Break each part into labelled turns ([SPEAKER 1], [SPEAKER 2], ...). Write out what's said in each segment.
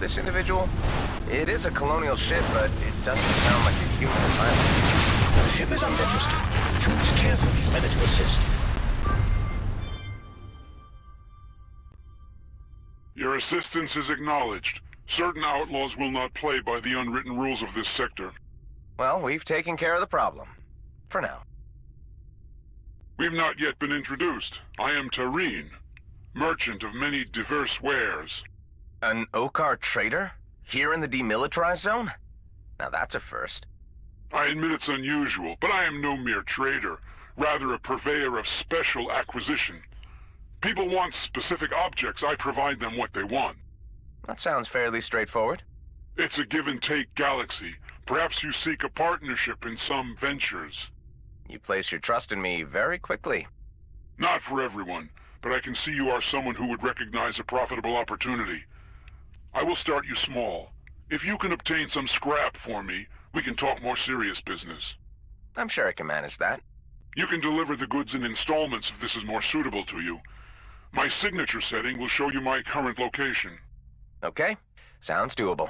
[SPEAKER 1] this individual? It is a colonial ship, but it doesn't sound like a human pilot.
[SPEAKER 2] The ship is unregistered. Choose carefully whether to assist.
[SPEAKER 3] Your assistance is acknowledged. Certain outlaws will not play by the unwritten rules of this sector.
[SPEAKER 1] Well, we've taken care of the problem. For now.
[SPEAKER 3] We've not yet been introduced. I am Tareen, merchant of many diverse wares.
[SPEAKER 1] An Okar trader? Here in the demilitarized zone? Now that's a first.
[SPEAKER 3] I admit it's unusual, but I am no mere trader, rather a purveyor of special acquisition. People want specific objects, I provide them what they want.
[SPEAKER 1] That sounds fairly straightforward.
[SPEAKER 3] It's a give-and-take galaxy. Perhaps you seek a partnership in some ventures.
[SPEAKER 1] You place your trust in me very quickly.
[SPEAKER 3] Not for everyone, but I can see you are someone who would recognize a profitable opportunity. I will start you small. If you can obtain some scrap for me, we can talk more serious business.
[SPEAKER 1] I'm sure I can manage that.
[SPEAKER 3] You can deliver the goods in installments if this is more suitable to you. My signature setting will show you my current location.
[SPEAKER 1] Okay, sounds doable.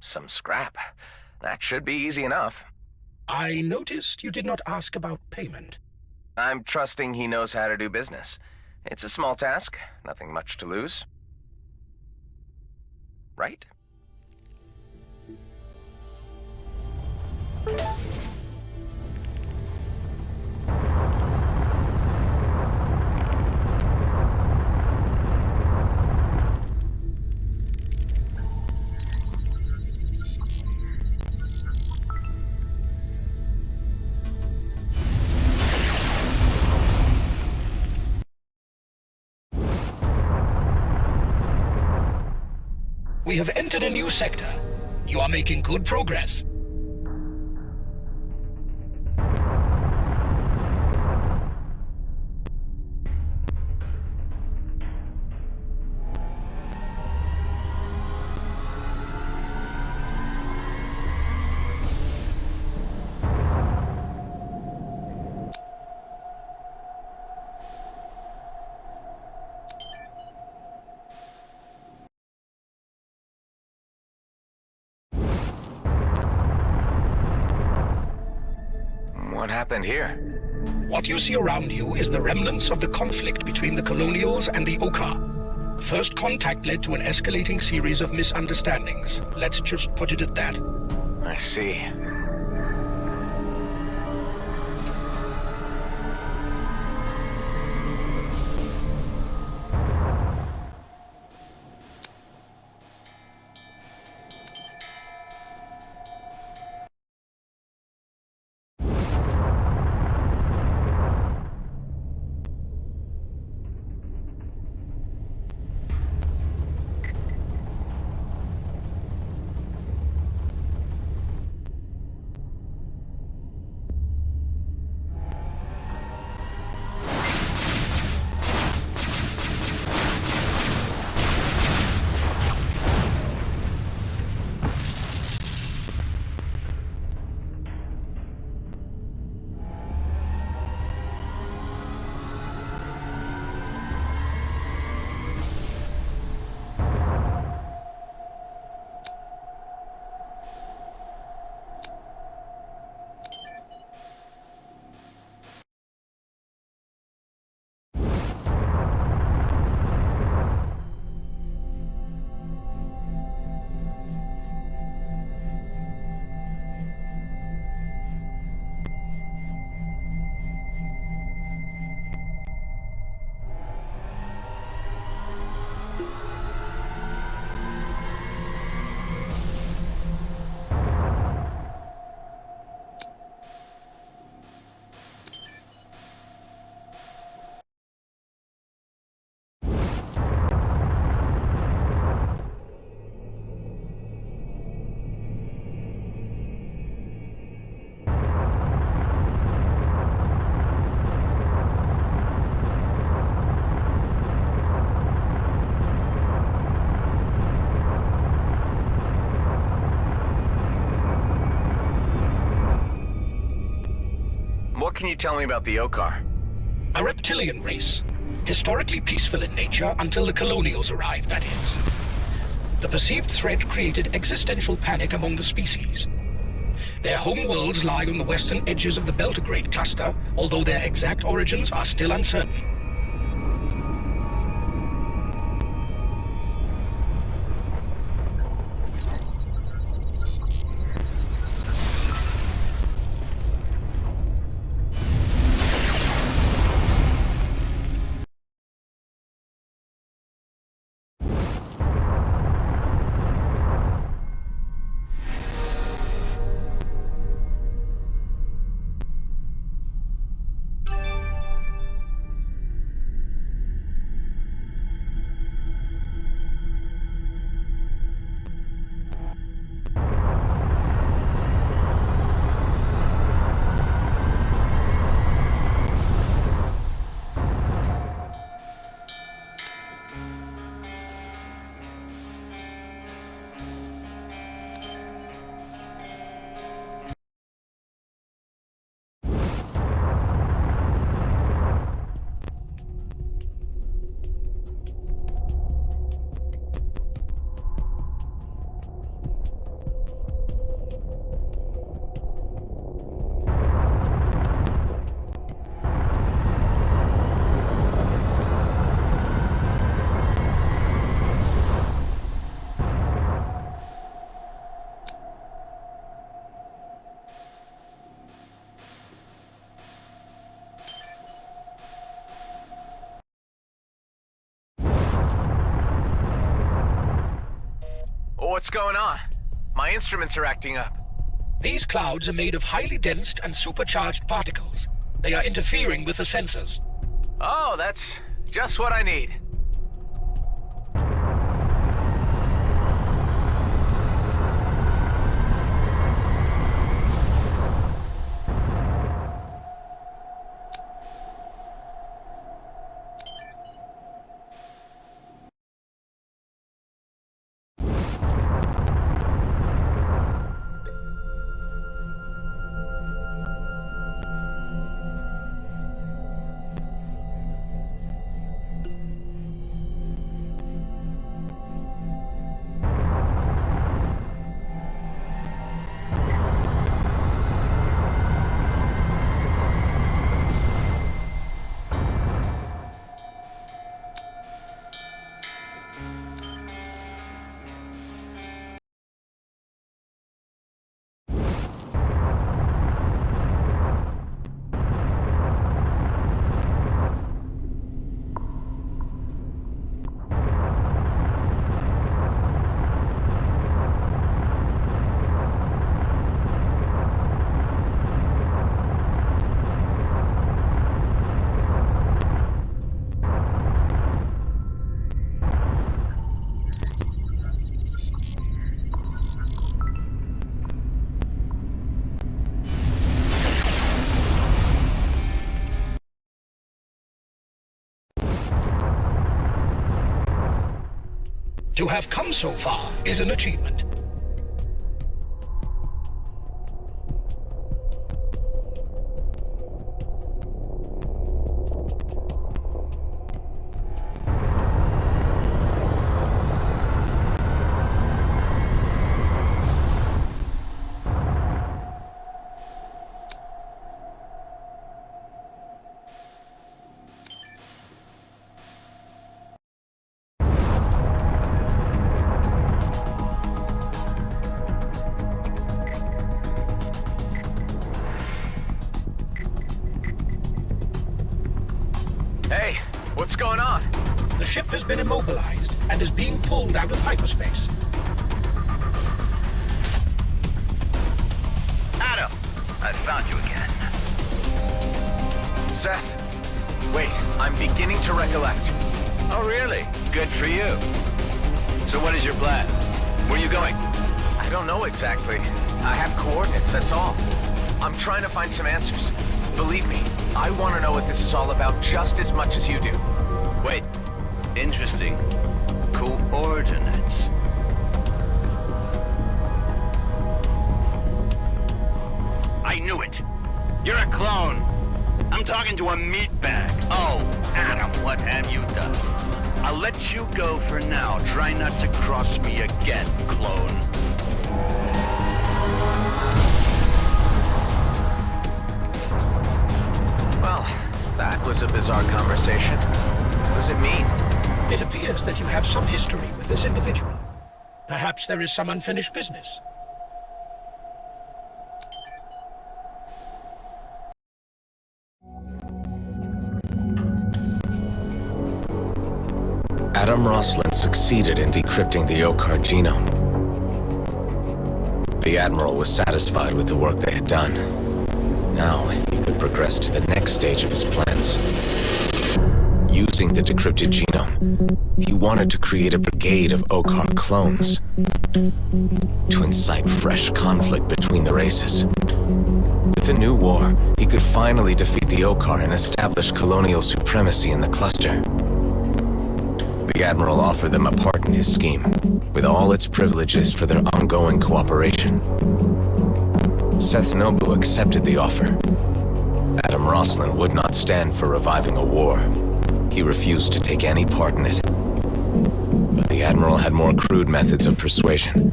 [SPEAKER 1] Some scrap. That should be easy enough.
[SPEAKER 2] I noticed you did not ask about payment.
[SPEAKER 1] I'm trusting he knows how to do business. It's a small task, nothing much to lose. Right?
[SPEAKER 2] We have entered a new sector. You are making good progress.
[SPEAKER 1] What happened here?
[SPEAKER 2] What you see around you is the remnants of the conflict between the Colonials and the Okar. First contact led to an escalating series of misunderstandings. Let's just put it at that.
[SPEAKER 1] I see. What can you tell me about the Okar?
[SPEAKER 2] A reptilian race. Historically peaceful in nature until the colonials arrived, that is. The perceived threat created existential panic among the species. Their home worlds lie on the western edges of the Belgrade cluster, although their exact origins are still uncertain.
[SPEAKER 1] What's going on? My instruments are acting up.
[SPEAKER 2] These clouds are made of highly dense and supercharged particles. They are interfering with the sensors.
[SPEAKER 1] Oh, that's just what I need.
[SPEAKER 2] To have come so far is an achievement.
[SPEAKER 1] Hey, what's going on?
[SPEAKER 2] The ship has been immobilized and is being pulled out of hyperspace.
[SPEAKER 1] Adam! I found you again. Seth, wait, I'm beginning to recollect.
[SPEAKER 4] Oh, really? Good for you. So what is your plan? Where are you going?
[SPEAKER 1] I don't know exactly. I have coordinates, that's all. I'm trying to find some answers. Believe me, I want to know what this is all about just as much as you do.
[SPEAKER 4] Wait. Interesting. Coordinates. I knew it. You're a clone. I'm talking to a meatbag. Oh, Adam, what have you done? I'll let you go for now. Try not to cross me again, clone.
[SPEAKER 1] Well, that was a bizarre conversation. What does it mean?
[SPEAKER 2] It appears that you have some history with this individual. Perhaps there is some unfinished business.
[SPEAKER 5] Adam Roslin succeeded in decrypting the Okar genome. The Admiral was satisfied with the work they had done. Now, he could progress to the next stage of his plans. Using the decrypted genome, he wanted to create a brigade of Okar clones to incite fresh conflict between the races. With the new war, he could finally defeat the Okar and establish colonial supremacy in the cluster. The Admiral offered them a part in his scheme, with all its privileges for their ongoing cooperation. Seth Nobu accepted the offer. Adam Roslin would not stand for reviving a war. He refused to take any part in it. But the Admiral had more crude methods of persuasion,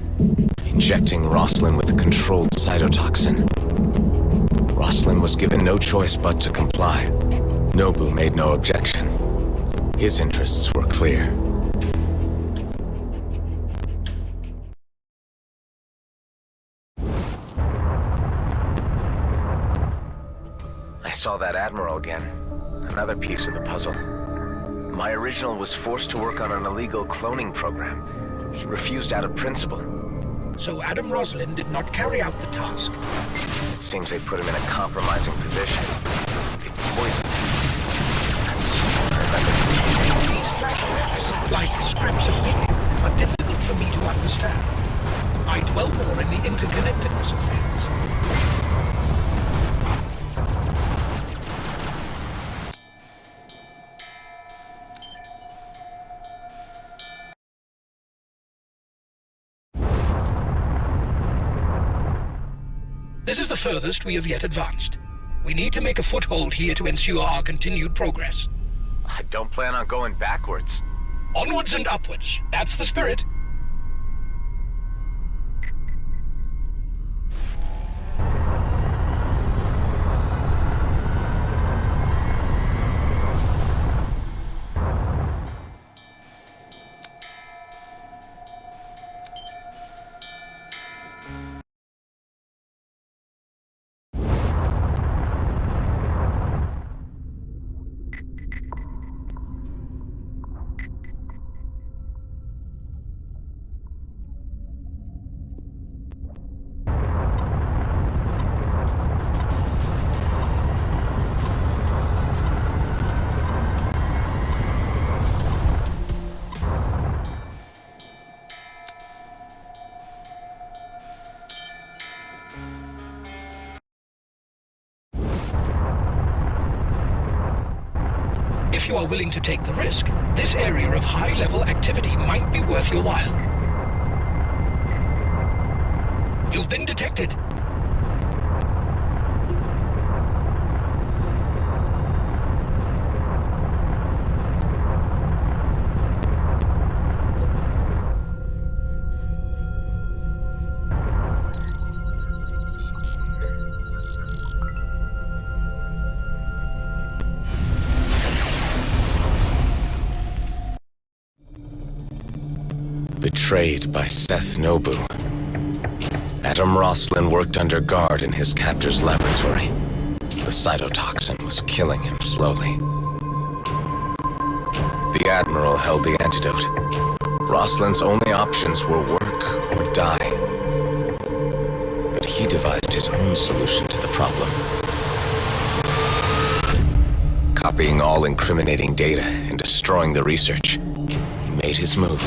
[SPEAKER 5] injecting Roslin with a controlled cytotoxin. Roslin was given no choice but to comply. Nobu made no objection. His interests were clear.
[SPEAKER 1] I saw that Admiral again. Another piece of the puzzle. My original was forced to work on an illegal cloning program. He refused out of principle.
[SPEAKER 2] So Adam Roslin did not carry out the task.
[SPEAKER 1] It seems they put him in a compromising position. They poisoned him.
[SPEAKER 2] These flashbacks, like scraps of meaning, are difficult for me to understand. I dwell more in the interconnectedness of things. This is the furthest we have yet advanced. We need to make a foothold here to ensure our continued progress.
[SPEAKER 1] I don't plan on going backwards.
[SPEAKER 2] Onwards and upwards. That's the spirit. If you are willing to take the risk, this area of high-level activity might be worth your while. You've been detected.
[SPEAKER 5] Betrayed by Seth Nobu, Adam Roslin worked under guard in his captor's laboratory. The cytotoxin was killing him slowly. The Admiral held the antidote. Roslin's only options were work or die. But he devised his own solution to the problem. Copying all incriminating data and destroying the research, he made his move.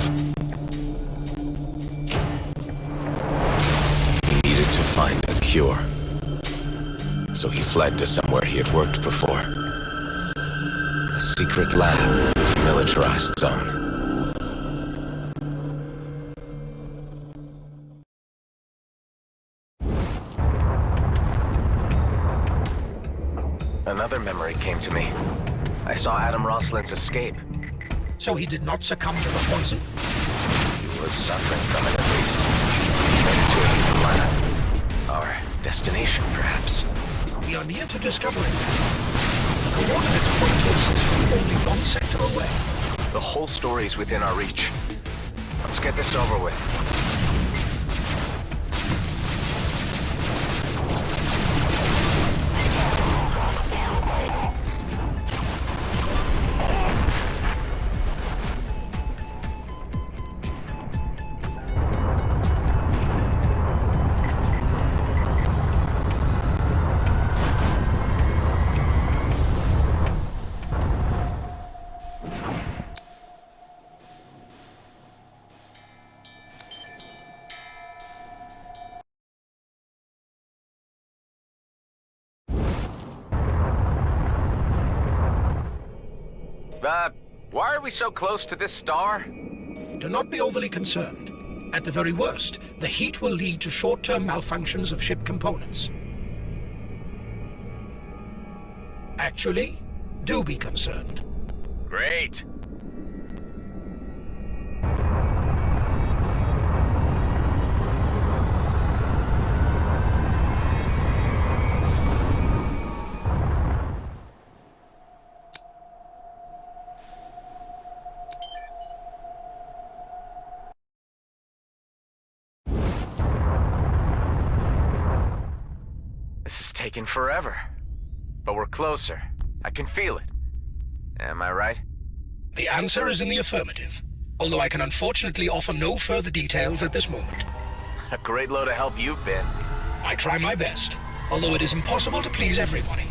[SPEAKER 5] To find a cure. So he fled to somewhere he had worked before. A secret lab in the demilitarized zone.
[SPEAKER 1] Another memory came to me. I saw Adam Roslin's escape.
[SPEAKER 2] So he did not succumb to the poison?
[SPEAKER 1] He was suffering from it at least. He made it to a new planet. Our destination, perhaps.
[SPEAKER 2] We are near to discovering that. The coordinates point to a system only one sector away.
[SPEAKER 1] The whole story's within our reach. Let's get this over with. Why are we so close to this star?
[SPEAKER 2] Do not be overly concerned. At the very worst, the heat will lead to short-term malfunctions of ship components. Actually, do be concerned.
[SPEAKER 1] Great. This is taking forever. But we're closer. I can feel it. Am I right?
[SPEAKER 2] The answer is in the affirmative, although I can unfortunately offer no further details at this moment.
[SPEAKER 1] A great load of help you've been.
[SPEAKER 2] I try my best, although it is impossible to please everybody.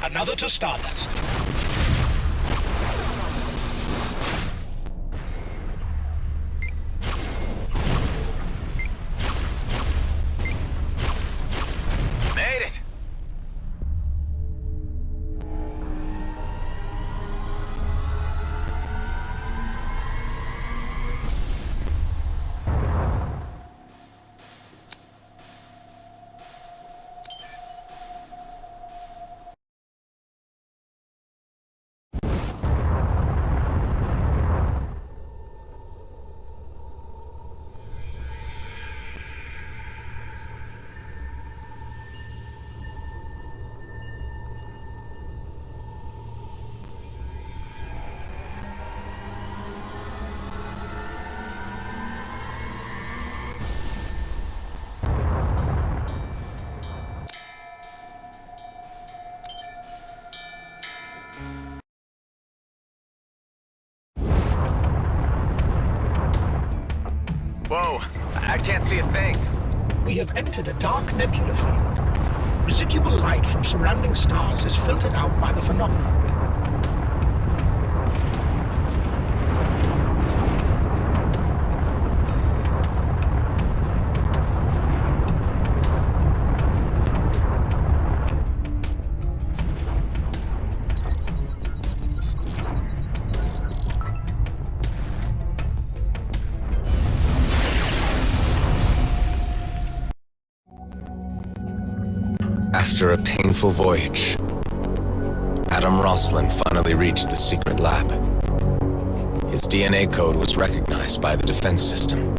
[SPEAKER 2] Another to Stardust.
[SPEAKER 1] Made it! Whoa, I can't see a thing.
[SPEAKER 2] We have entered a dark nebula field. Residual light from surrounding stars is filtered out by the phenomenon.
[SPEAKER 5] After a painful voyage, Adam Roslin finally reached the secret lab. His DNA code was recognized by the defense system.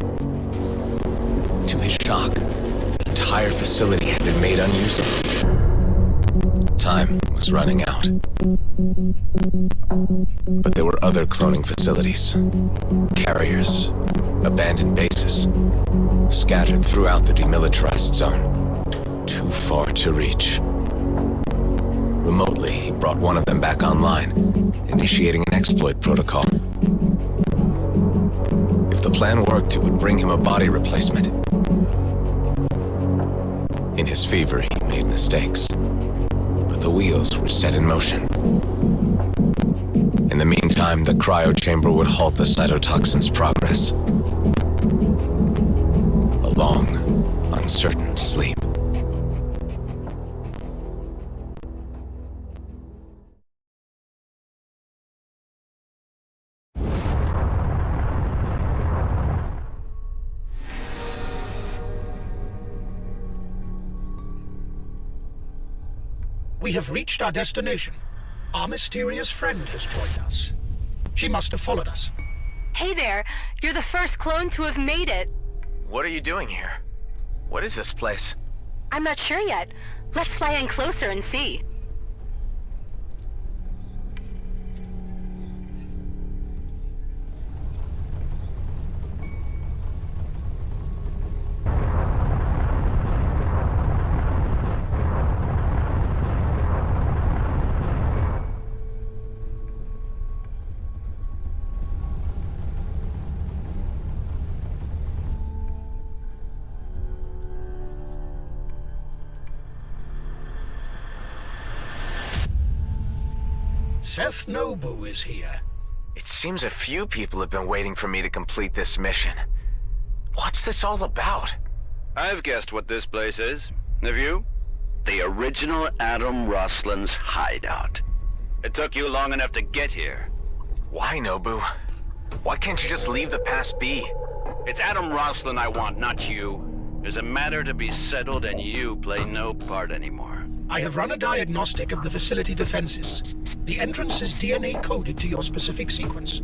[SPEAKER 5] To his shock, the entire facility had been made unusable. Time was running out. But there were other cloning facilities, carriers, abandoned bases, scattered throughout the demilitarized zone. Too far to reach. Remotely, he brought one of them back online, initiating an exploit protocol. If the plan worked, it would bring him a body replacement. In his fever, he made mistakes, but the wheels were set in motion. In the meantime, the cryo chamber would halt the cytotoxin's progress.
[SPEAKER 2] We have reached our destination. Our mysterious friend has joined us. She must have followed us.
[SPEAKER 6] Hey there, you're the first clone to have made it.
[SPEAKER 1] What are you doing here? What is this place?
[SPEAKER 6] I'm not sure yet. Let's fly in closer and see.
[SPEAKER 2] Seth Nobu is here.
[SPEAKER 1] It seems a few people have been waiting for me to complete this mission. What's this all about?
[SPEAKER 4] I've guessed what this place is. Have you? The original Adam Roslin's hideout. It took you long enough to get here.
[SPEAKER 1] Why, Nobu? Why can't you just leave the past be?
[SPEAKER 4] It's Adam Roslin I want, not you. There's a matter to be settled and you play no part anymore.
[SPEAKER 2] I have run a diagnostic of the facility defenses. The entrance is DNA coded to your specific sequence.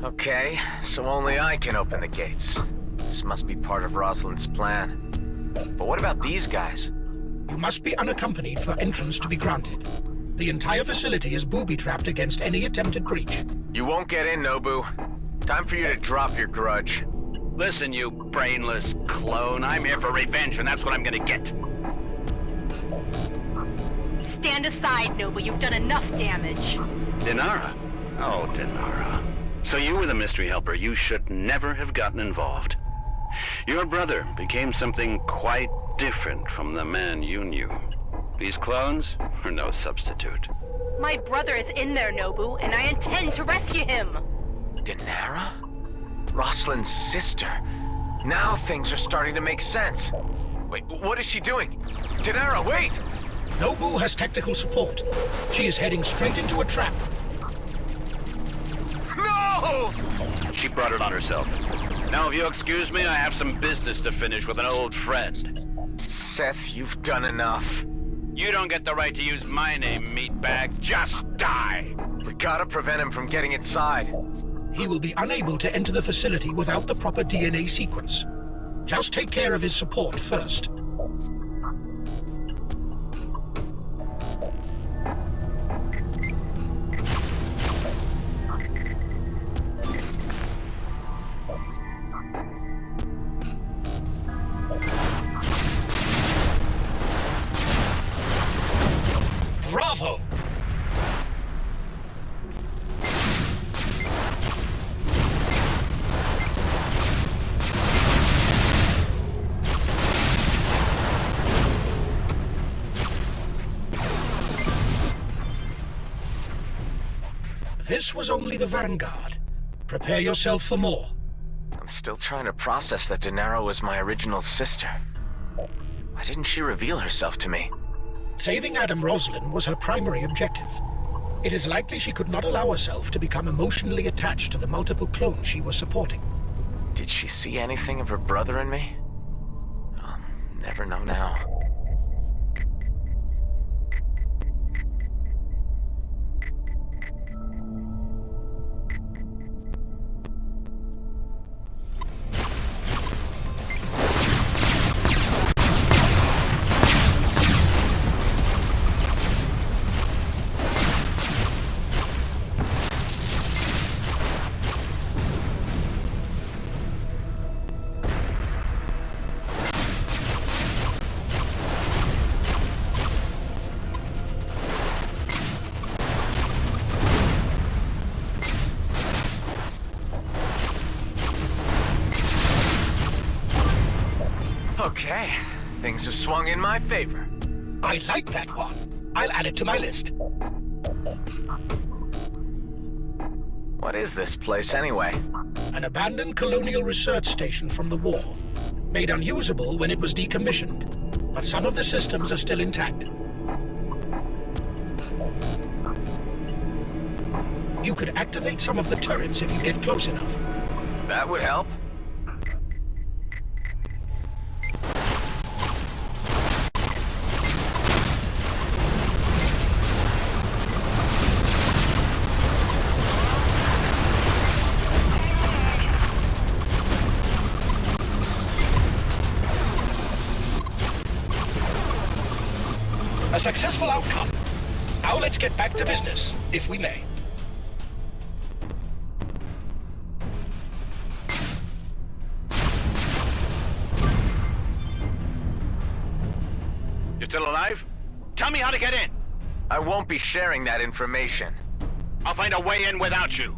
[SPEAKER 1] Okay, so only I can open the gates. This must be part of Roslin's plan. But what about these guys?
[SPEAKER 2] You must be unaccompanied for entrance to be granted. The entire facility is booby-trapped against any attempted breach.
[SPEAKER 1] You won't get in, Nobu. Time for you to drop your grudge.
[SPEAKER 4] Listen, you brainless clone. I'm here for revenge, and that's what I'm gonna get.
[SPEAKER 6] Stand aside, Nobu. You've done enough damage.
[SPEAKER 4] Dinara? Oh, Dinara. So you were the mystery helper. You should never have gotten involved. Your brother became something quite different from the man you knew. These clones are no substitute.
[SPEAKER 6] My brother is in there, Nobu, and I intend to rescue him.
[SPEAKER 1] Dinara? Roslin's sister. Now things are starting to make sense. Wait, what is she doing? Dinara, wait!
[SPEAKER 2] Nobu has technical support. She is heading straight into a trap.
[SPEAKER 1] No!
[SPEAKER 4] She brought it on herself. Now, if you'll excuse me, I have some business to finish with an old friend.
[SPEAKER 1] Seth, you've done enough.
[SPEAKER 4] You don't get the right to use my name, meatbag. Just die!
[SPEAKER 1] We gotta prevent him from getting inside.
[SPEAKER 2] He will be unable to enter the facility without the proper DNA sequence. Just take care of his support first. Bravo! This was only the vanguard. Prepare yourself for more.
[SPEAKER 1] I'm still trying to process that Dinara was my original sister. Why didn't she reveal herself to me?
[SPEAKER 2] Saving Adam Roslin was her primary objective. It is likely she could not allow herself to become emotionally attached to the multiple clones she was supporting.
[SPEAKER 1] Did she see anything of her brother in me? I'll never know now. Okay, things have swung in my favor.
[SPEAKER 2] I like that one. I'll add it to my list.
[SPEAKER 1] What is this place anyway?
[SPEAKER 2] An abandoned colonial research station from the war. Made unusable when it was decommissioned, but some of the systems are still intact. You could activate some of the turrets if you get close enough.
[SPEAKER 1] That would help.
[SPEAKER 2] A successful outcome. Now let's get back to business, if we may.
[SPEAKER 4] You still alive? Tell me how to get in.
[SPEAKER 1] I won't be sharing that information.
[SPEAKER 4] I'll find a way in without you.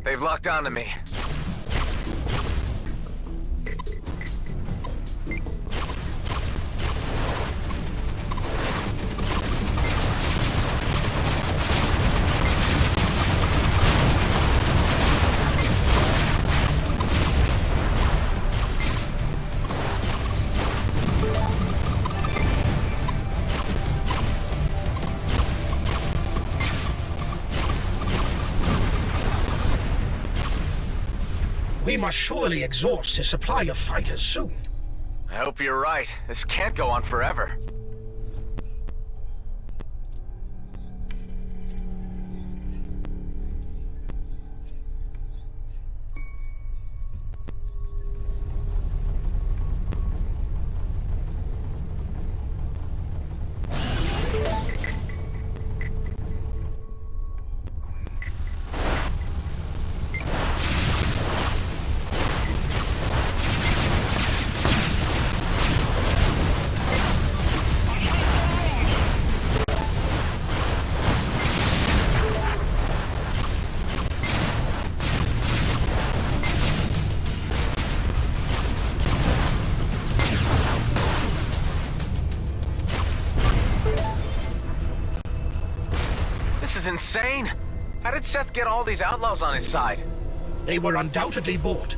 [SPEAKER 1] They've locked onto me.
[SPEAKER 2] We must surely exhaust his supply of fighters soon.
[SPEAKER 1] I hope you're right. This can't go on forever. This is insane! How did Seth get all these outlaws on his side?
[SPEAKER 2] They were undoubtedly bought.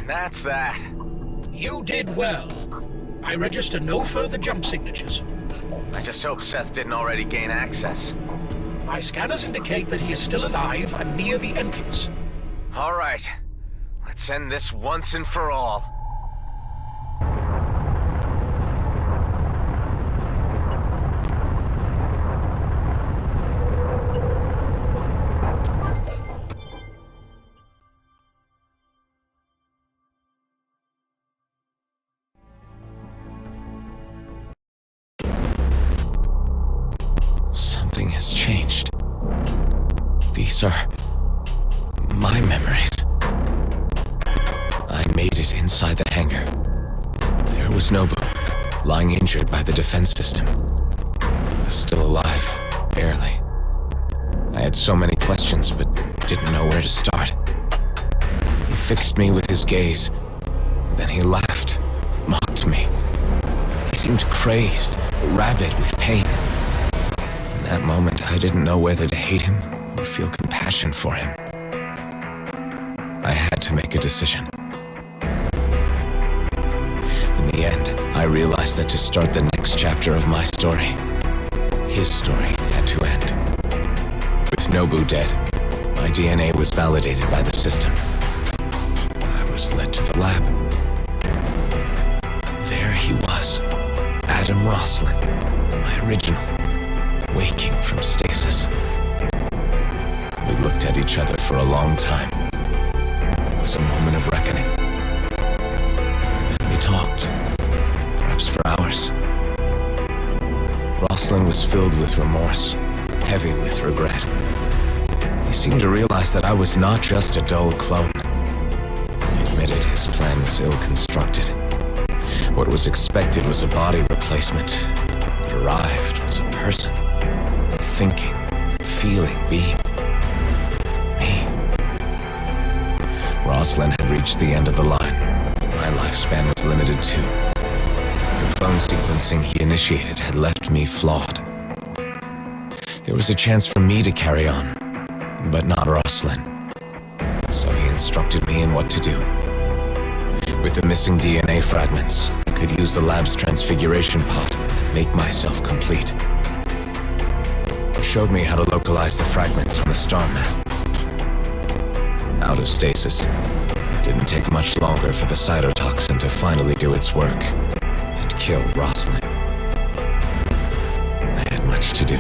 [SPEAKER 1] That's that.
[SPEAKER 2] You did well. I register no further jump signatures.
[SPEAKER 1] I just hope Seth didn't already gain access.
[SPEAKER 2] My scanners indicate that he is still alive and near the entrance.
[SPEAKER 1] All right. Let's end this once and for all.
[SPEAKER 5] Something has changed. These are my memories. I made it inside the hangar. There was Nobu, lying injured by the defense system. He was still alive, barely. I had so many questions, but didn't know where to start. He fixed me with his gaze, then he laughed, mocked me. He seemed crazed, rabid with pain. In that moment, I didn't know whether to hate him or feel compassion for him. I had to make a decision. In the end, I realized that to start the next chapter of my story, his story had to end. With Nobu dead, my DNA was validated by the system. I was led to the lab. There he was, Adam Roslin, my original, waking from stasis. each other for a long time. It was a moment of reckoning. And we talked, perhaps for hours. Roslin was filled with remorse, heavy with regret. He seemed to realize that I was not just a dull clone. He admitted his plan was ill-constructed. What was expected was a body replacement. What arrived was a person. A thinking, feeling being. Me. Roslin had reached the end of the line, and my lifespan was limited too. The clone sequencing he initiated had left me flawed. There was a chance for me to carry on, but not Roslin. So he instructed me in what to do. With the missing DNA fragments, I could use the lab's transfiguration pod and make myself complete. He showed me how to localize the fragments on the star map. Out of stasis, it didn't take much longer for the cytotoxin to finally do its work and kill Roslin. I had much to do.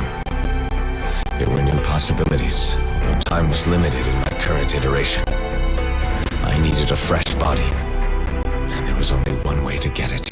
[SPEAKER 5] There were new possibilities, although time was limited in my current iteration. I needed a fresh body, and there was only one way to get it.